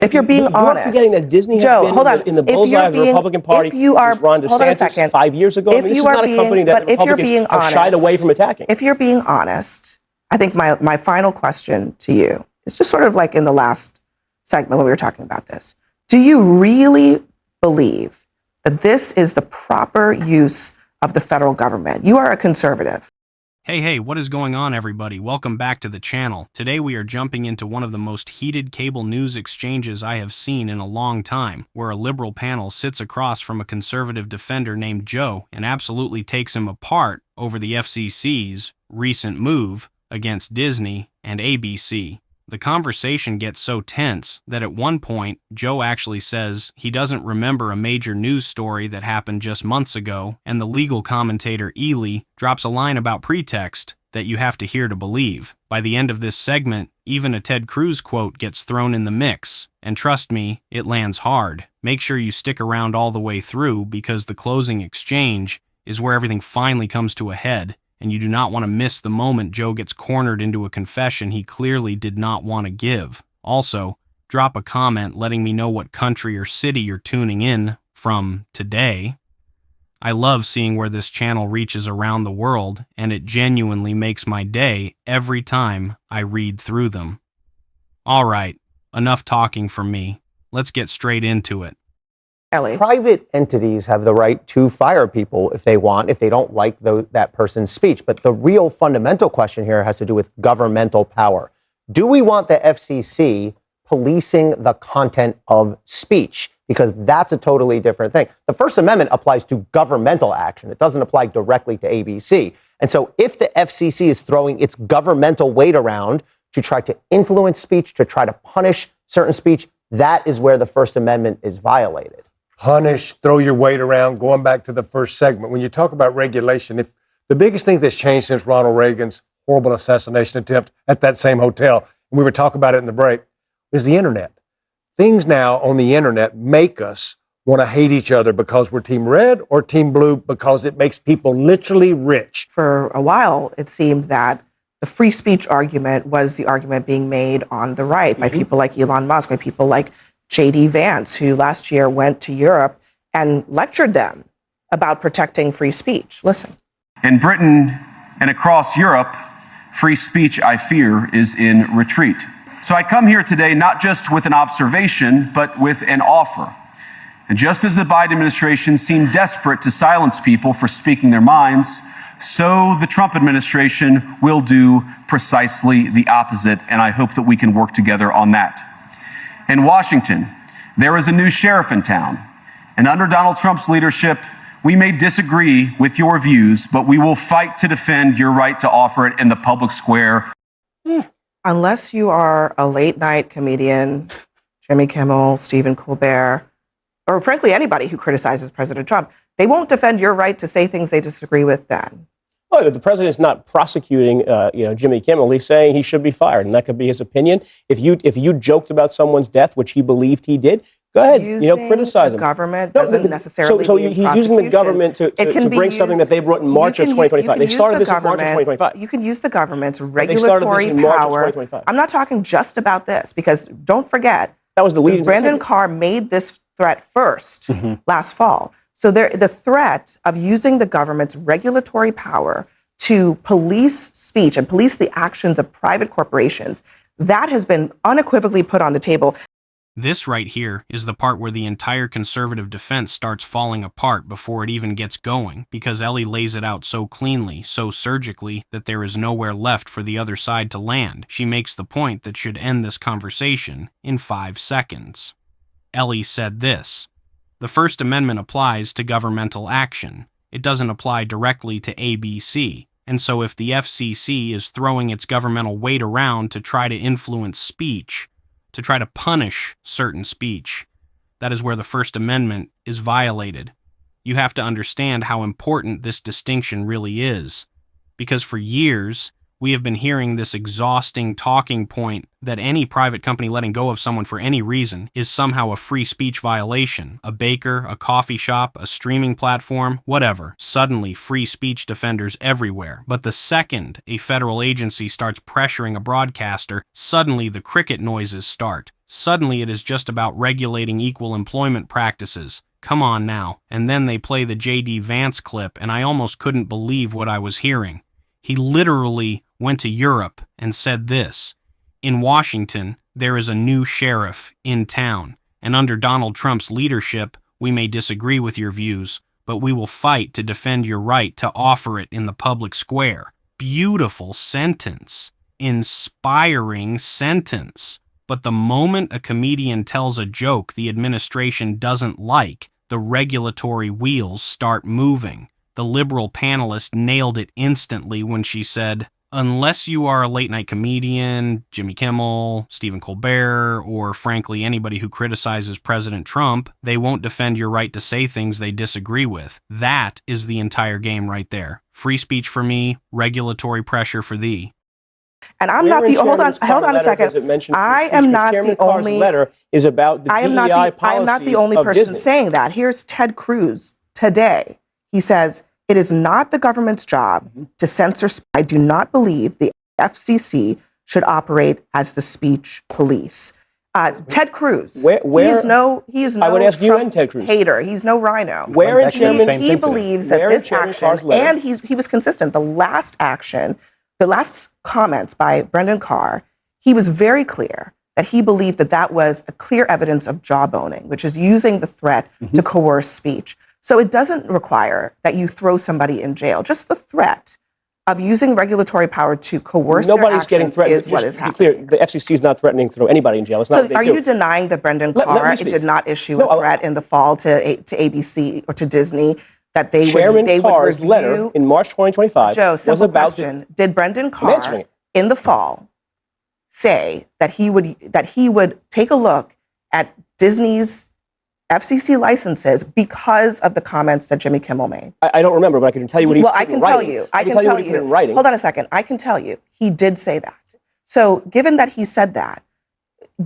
If you're being honest, you're forgetting that Disney has Joe, been hold on. in the bullseye of the Republican Party since Ron DeSantis 5 years ago. If this you is are not being, a company that but if you're Republicans being have shied away from attacking. If you're being honest, I think my final question to you is just sort of like in the last segment when we were talking about this. Do you really believe that this is the proper use of the federal government? You are a conservative. Hey, what is going on, everybody? Welcome back to the channel. Today we are jumping into one of the most heated cable news exchanges I have seen in a long time, where a liberal panel sits across from a conservative defender named Joe and absolutely takes him apart over the FCC's recent move against Disney and ABC. The conversation gets so tense that at one point, Joe actually says he doesn't remember a major news story that happened just months ago, and the legal commentator Ely drops a line about pretext that you have to hear to believe. By the end of this segment, even a Ted Cruz quote gets thrown in the mix, and trust me, it lands hard. Make sure you stick around all the way through because the closing exchange is where everything finally comes to a head, and you do not want to miss the moment Joe gets cornered into a confession he clearly did not want to give. Also, drop a comment letting me know what country or city you're tuning in from today. I love seeing where this channel reaches around the world, and it genuinely makes my day every time I read through them. Alright, enough talking from me. Let's get straight into it. Ellie. Private entities have the right to fire people if they want, if they don't like that person's speech. But the real fundamental question here has to do with governmental power. Do we want the FCC policing the content of speech? Because that's a totally different thing. The First Amendment applies to governmental action. It doesn't apply directly to ABC. And so if the FCC is throwing its governmental weight around to try to influence speech, to try to punish certain speech, that is where the First Amendment is violated. Punish, throw your weight around, going back to the first segment. When you talk about regulation, if the biggest thing that's changed since Ronald Reagan's horrible assassination attempt at that same hotel, and we were talking about it in the break, is the internet. Things now on the internet make us want to hate each other because we're team red or team blue because it makes people literally rich. For a while, it seemed that the free speech argument was the argument being made on the right by people like Elon Musk, by people like J.D. Vance, who last year went to Europe and lectured them about protecting free speech. Listen. In Britain and across Europe, free speech, I fear, is in retreat. So I come here today not just with an observation, but with an offer. And just as the Biden administration seemed desperate to silence people for speaking their minds, so the Trump administration will do precisely the opposite, and I hope that we can work together on that. In Washington, there is a new sheriff in town, and under Donald Trump's leadership, we may disagree with your views, but we will fight to defend your right to offer it in the public square. Unless you are a late-night comedian, Jimmy Kimmel, Stephen Colbert, or frankly anybody who criticizes President Trump, they won't defend your right to say things they disagree with then. Well, the president's not prosecuting, Jimmy Kimmel. He's saying he should be fired, and that could be his opinion. If you joked about someone's death, which he believed he did, go ahead, criticize him. The government doesn't necessarily. So he's using the government to bring something that they brought in March of 2025. They started this in March of 2025. You can use the government's regulatory power. I'm not talking just about this, because don't forget that was the lead. Brandon Carr made this threat first last fall. So the threat of using the government's regulatory power to police speech and police the actions of private corporations, that has been unequivocally put on the table. This right here is the part where the entire conservative defense starts falling apart before it even gets going, because Ellie lays it out so cleanly, so surgically, that there is nowhere left for the other side to land. She makes the point that should end this conversation in 5 seconds. Ellie said this: the First Amendment applies to governmental action. It doesn't apply directly to ABC. And so if the FCC is throwing its governmental weight around to try to influence speech, to try to punish certain speech, that is where the First Amendment is violated. You have to understand how important this distinction really is, because for years, we have been hearing this exhausting talking point that any private company letting go of someone for any reason is somehow a free speech violation. A baker, a coffee shop, a streaming platform, whatever. Suddenly, free speech defenders everywhere. But the second a federal agency starts pressuring a broadcaster, suddenly the cricket noises start. Suddenly it is just about regulating equal employment practices. Come on now. And then they play the J.D. Vance clip, and I almost couldn't believe what I was hearing. He literally went to Europe and said this: in Washington, there is a new sheriff in town, and under Donald Trump's leadership, we may disagree with your views, but we will fight to defend your right to offer it in the public square. Beautiful sentence. Inspiring sentence. But the moment a comedian tells a joke the administration doesn't like, the regulatory wheels start moving. The liberal panelist nailed it instantly when she said, unless you are a late-night comedian, Jimmy Kimmel, Stephen Colbert, or frankly anybody who criticizes President Trump, they won't defend your right to say things they disagree with. That is the entire game right there. Free speech for me, regulatory pressure for thee. And I'm not the hold on a second. I am not the only letter is about the I am not the only person saying that. Here's Ted Cruz today. He says, it is not the government's job to censor. I do not believe the FCC should operate as the speech police. Ted Cruz. He is no I would ask you and Ted Cruz. Hater. He's no rhino. He believes that this action, and he was consistent. The last action, the last comments by Brendan Carr, he was very clear that he believed that that was a clear evidence of jawboning, which is using the threat to coerce speech. So it doesn't require that you throw somebody in jail. Just the threat of using regulatory power to coerce Nobody's getting threatened. is what is happening. Be clear, the FCC is not threatening to throw anybody in jail. It's not so are you denying that Brendan Carr did not issue a threat in the fall to ABC or to Disney that they Chairman would Carr's review? letter in March 2025 Joe, was simple about question. Did Brendan Carr in the fall say that he would take a look at Disney's FCC licenses because of the comments that Jimmy Kimmel made? I don't remember, but I can tell you what he I can tell you. Hold on a second. I can tell you. He did say that. So given that he said that,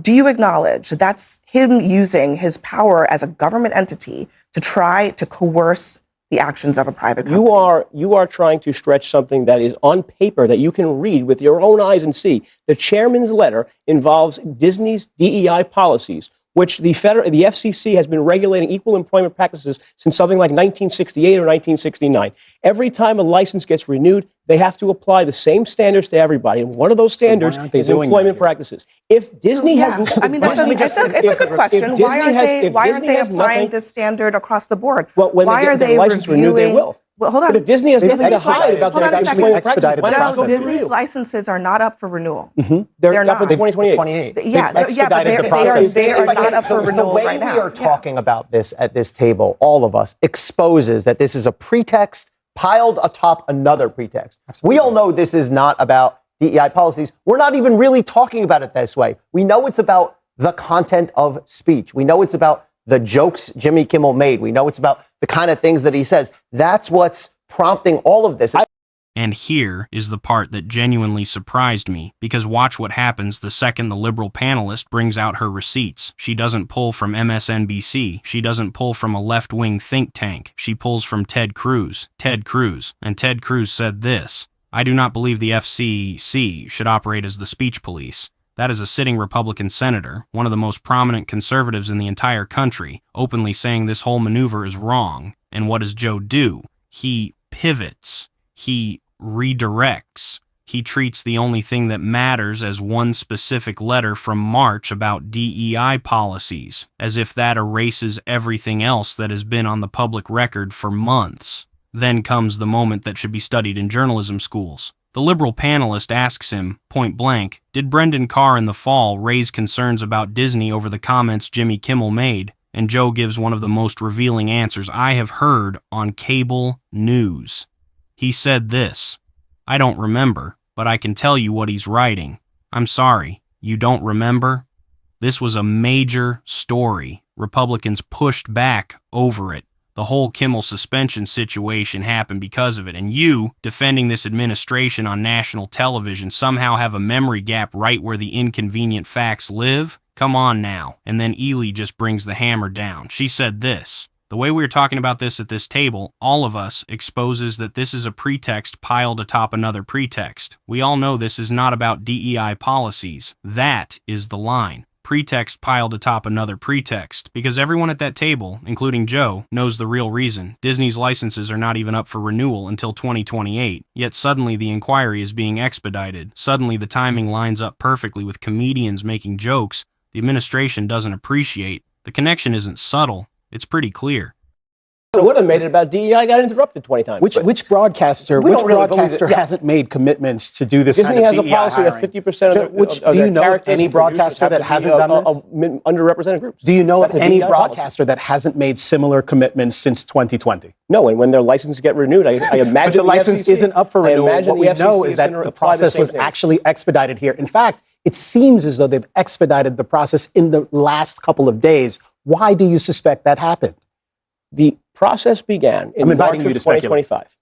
do you acknowledge that that's him using his power as a government entity to try to coerce the actions of a private company? You are trying to stretch something that is on paper that you can read with your own eyes and see. The chairman's letter involves Disney's DEI policies, which the FCC has been regulating equal employment practices since something like 1968 or 1969. Every time a license gets renewed, they have to apply the same standards to everybody, and one of those standards is employment practices. If Disney has, I mean, it's a good question. Why aren't they applying this standard across the board? Well, when they get their license renewed, they will. Well, hold on. But if Disney has nothing to hide about their employment practices, why not go through Disney's licenses are not up for renewal. They're up in 2028. Yeah, but they are not up for renewal right now. The way we are talking about this at this table, all of us, exposes that this is a pretext piled atop another pretext. Absolutely. We all know this is not about DEI policies. We're not even really talking about it this way. We know it's about the content of speech. We know it's about the jokes Jimmy Kimmel made. We know it's about the kind of things that he says. That's what's prompting all of this. And here is the part that genuinely surprised me, because watch what happens the second the liberal panelist brings out her receipts. She doesn't pull from MSNBC. She doesn't pull from a left-wing think tank. She pulls from Ted Cruz. And Ted Cruz said this: I do not believe the FCC should operate as the speech police. That is a sitting Republican senator, one of the most prominent conservatives in the entire country, openly saying this whole maneuver is wrong. And what does Joe do? He pivots. He redirects. He treats the only thing that matters as one specific letter from March about DEI policies, as if that erases everything else that has been on the public record for months. Then comes the moment that should be studied in journalism schools. The liberal panelist asks him, point blank, did Brendan Carr in the fall raise concerns about Disney over the comments Jimmy Kimmel made? And Joe gives one of the most revealing answers I have heard on cable news. He said this: I don't remember, but I can tell you what he's writing. I'm sorry, you don't remember? This was a major story. Republicans pushed back over it. The whole Kimmel suspension situation happened because of it, and you, defending this administration on national television, somehow have a memory gap right where the inconvenient facts live? Come on now. And then Ely just brings the hammer down. She said this: the way we're talking about this at this table, all of us, exposes that this is a pretext piled atop another pretext. We all know this is not about DEI policies. That is the line. pretext piled atop another pretext, because everyone at that table, including Joe, knows the real reason. Disney's licenses are not even up for renewal until 2028, yet suddenly the inquiry is being expedited. Suddenly the timing lines up perfectly with comedians making jokes the administration doesn't appreciate. The connection isn't subtle, it's pretty clear. I would have made it about DEI. Got interrupted 20 times. Which broadcaster hasn't made commitments to do this Disney kind of has a DEI policy hiring? that 50% of Do you their know characters any and producers broadcaster have that to be, hasn't done this? Underrepresented groups. Do you know That's of a any DEI policy. broadcaster that hasn't made similar commitments since 2020? No, and when their licenses get renewed, I imagine But the license FCC isn't up for renewal. I imagine What we the know FCC is that gonna the apply process same was thing. actually expedited here. In fact, it seems as though they've expedited the process in the last couple of days. Why do you suspect that happened? The process began in I'm inviting March you of to speculate. 2025.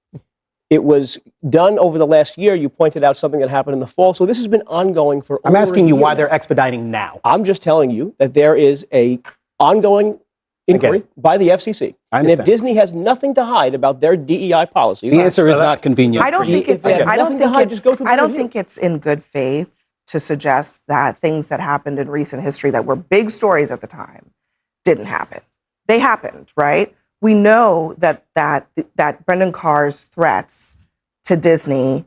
It was done over the last year. You pointed out something that happened in the fall. So this has been ongoing for I'm over asking a you year why now. they're expediting now. I'm just telling you that there is a ongoing inquiry by the FCC. I And if understand. Disney has nothing to hide about their DEI policies, The answer is not convenient. I don't for you. think it's. Okay. I don't Nothing to think hide, it's. just go through the I don't review. think it's in good faith to suggest that things that happened in recent history that were big stories at the time didn't happen. They happened, right? We know that Brendan Carr's threats to Disney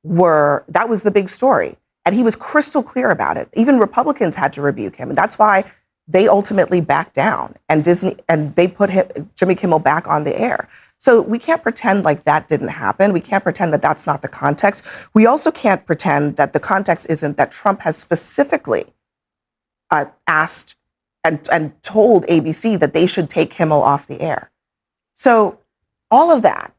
that was the big story, and he was crystal clear about it. Even Republicans had to rebuke him, and that's why they ultimately backed down, and they put Jimmy Kimmel back on the air. So we can't pretend like that didn't happen. We can't pretend that that's not the context. We also can't pretend that the context isn't that Trump has specifically asked and told ABC that they should take Kimmel off the air. So all of that,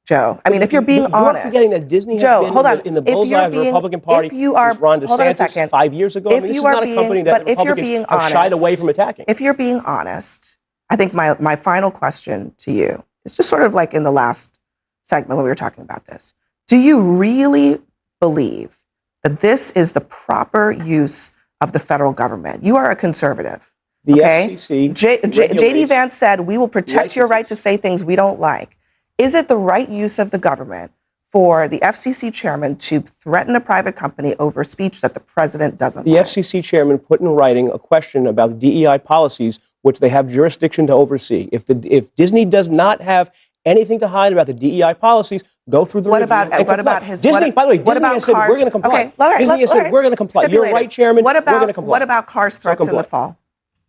Joe, I mean, if you're being honest. You're forgetting that Disney has Joe, been hold on. in the If bullseye you're of the being- Republican Party if you are- since Ron hold on a DeSantis second. 5 years ago. If This is you are not a company being- that but if you're Republicans being have shied honest- away from attacking. If you're being honest, I think my final question to you is just sort of like in the last segment when we were talking about this. Do you really believe that this is the proper use of the federal government? You are a conservative. The okay? FCC JD regulates Vance said, we will protect your right to licenses. say things we don't like. Is it the right use of the government for the FCC chairman to threaten a private company over speech that the president doesn't The like? FCC chairman put in writing a question about DEI policies, which they have jurisdiction to oversee. If Disney does not have anything to hide about the DEI policies, go through the What review about- and what comply. about his- Disney? what- By the way, what Disney about has said Carr's- we're going to comply. Okay, all right, Disney has all said right. we're going to comply. You're Stipulated. right, Chairman. What we're going to about comply. what about Carr's threats in comply. the fall?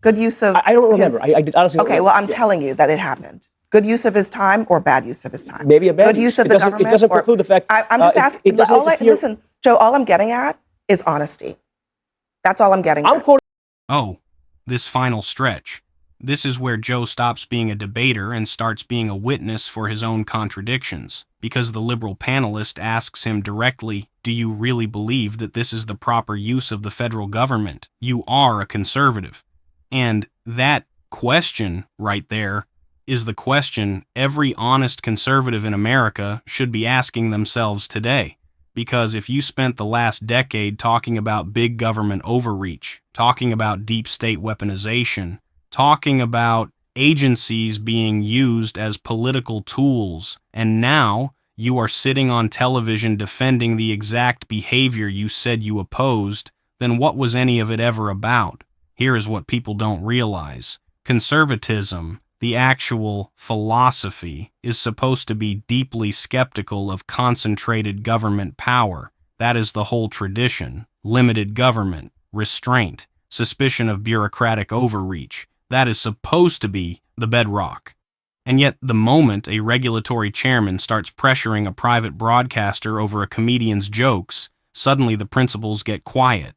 Good use of. I don't remember. his- I honestly don't Okay, remember. well, I'm Yeah. telling you that it happened. Good use of his time or bad use of his time? Maybe a bad Good use. use of It the doesn't- it government. doesn't or- preclude the fact- I'm just it- asking. it doesn't interfere- Listen, Joe. All I'm getting at is honesty. That's all I'm getting. I'm at. quoting. Oh, this final stretch. This is where Joe stops being a debater and starts being a witness for his own contradictions, because the liberal panelist asks him directly, do you really believe that this is the proper use of the federal government? You are a conservative. And that question right there is the question every honest conservative in America should be asking themselves today. Because if you spent the last decade talking about big government overreach, talking about deep state weaponization, talking about agencies being used as political tools, and now you are sitting on television defending the exact behavior you said you opposed, then what was any of it ever about? Here is what people don't realize. Conservatism, the actual philosophy, is supposed to be deeply skeptical of concentrated government power. That is the whole tradition. Limited government, restraint, suspicion of bureaucratic overreach. That is supposed to be the bedrock. And yet, the moment a regulatory chairman starts pressuring a private broadcaster over a comedian's jokes, suddenly the principles get quiet.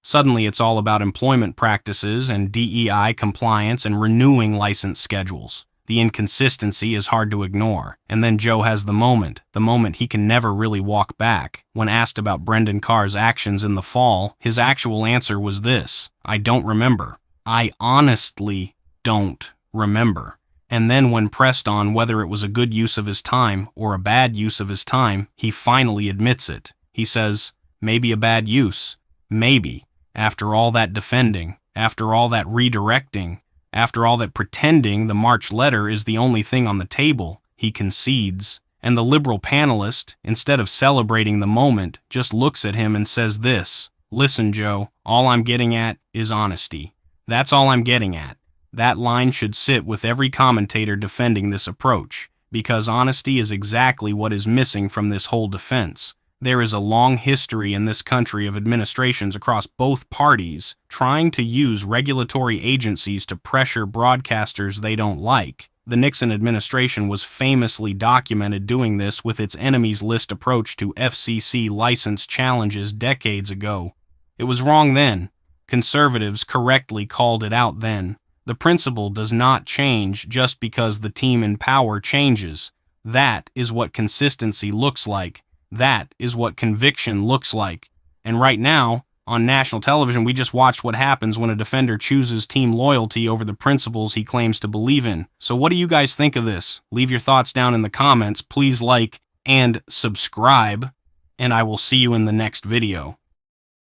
Suddenly it's all about employment practices and DEI compliance and renewing license schedules. The inconsistency is hard to ignore. And then Joe has the moment he can never really walk back. When asked about Brendan Carr's actions in the fall, his actual answer was this: I don't remember. I honestly don't remember. And then when pressed on whether it was a good use of his time or a bad use of his time, he finally admits it. He says, maybe a bad use. Maybe. After all that defending, after all that redirecting, after all that pretending the March letter is the only thing on the table, he concedes. And the liberal panelist, instead of celebrating the moment, just looks at him and says this: Listen, Joe, all I'm getting at is honesty. That's all I'm getting at. That line should sit with every commentator defending this approach, because honesty is exactly what is missing from this whole defense. There is a long history in this country of administrations across both parties trying to use regulatory agencies to pressure broadcasters they don't like. The Nixon administration was famously documented doing this with its enemies list approach to FCC license challenges decades ago. It was wrong then. Conservatives correctly called it out then. The principle does not change just because the team in power changes. That is what consistency looks like. That is what conviction looks like. And right now, on national television, we just watched what happens when a defender chooses team loyalty over the principles he claims to believe in. So what do you guys think of this? Leave your thoughts down in the comments. Please like and subscribe, and I will see you in the next video.